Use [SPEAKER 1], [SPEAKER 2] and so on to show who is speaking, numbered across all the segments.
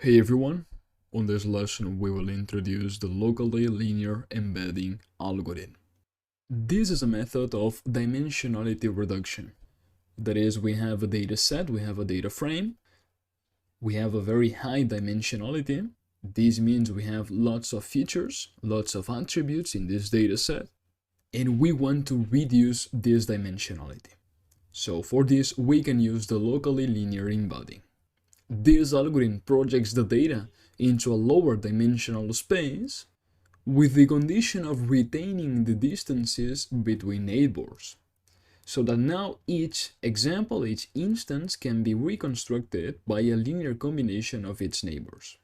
[SPEAKER 1] Hey everyone, on this lesson we will introduce the locally linear embedding algorithm. This is a method of dimensionality reduction. That is, we have a data set, we have a data frame, we have a very high dimensionality. This means we have lots of features, lots of attributes in this data set, and we want to reduce this dimensionality. So for this, we can use the locally linear embedding. This algorithm projects the data into a lower dimensional space with the condition of retaining the distances between neighbors, so that now each example, each instance can be reconstructed by a linear combination of its neighbors.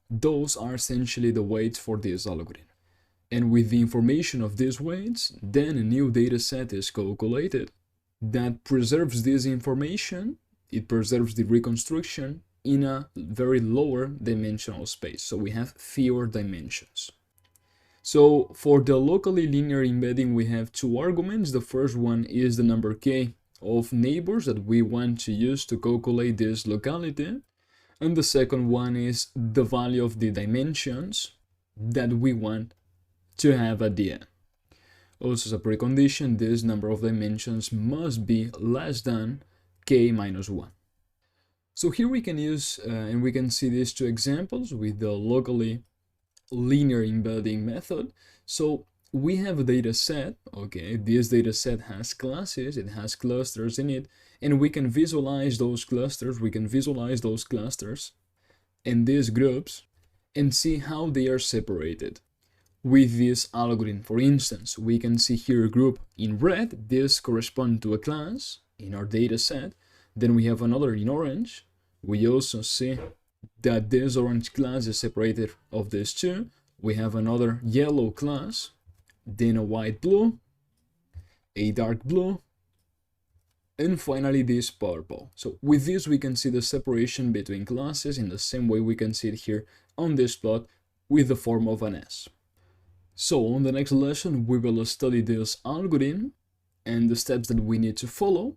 [SPEAKER 1] Those are essentially the weights for this algorithm. And with the information of these weights, then a new data set is calculated that preserves this information. It preserves the reconstruction in a very lower dimensional space, so we have fewer dimensions. So for the locally linear embedding, we have two arguments. The first one is the number k of neighbors that we want to use to calculate this locality, and the second one is the value of the dimensions that we want to have at the end. Also, as a precondition, this number of dimensions must be less than k minus 1. So here we can use, and we can see these two examples with the locally linear embedding method. So we have a data set, okay, this data set has classes, it has clusters in it, and we can visualize those clusters, and these groups, and see how they are separated with this algorithm. For instance, we can see here a group in red. This corresponds to a class in our data set. Then we have another in orange. We also see that this orange class is separated of these two. We have another yellow class, then a white blue, a dark blue, and finally this purple. So with this we can see the separation between classes in the same way we can see it here on this plot with the form of an S. So on the next lesson we will study this algorithm and the steps that we need to follow.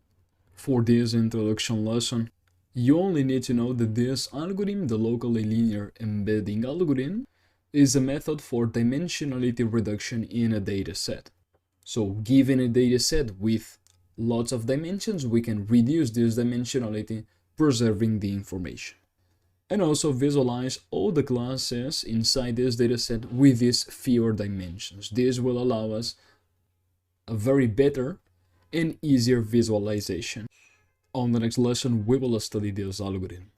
[SPEAKER 1] For this introduction lesson, you only need to know that this algorithm, the locally linear embedding algorithm, is a method for dimensionality reduction in a data set. So given a data set with lots of dimensions, we can reduce this dimensionality, preserving the information. And also visualize all the classes inside this data set with these fewer dimensions. This will allow us a very better and easier visualization. On the next lesson, we will study this algorithm.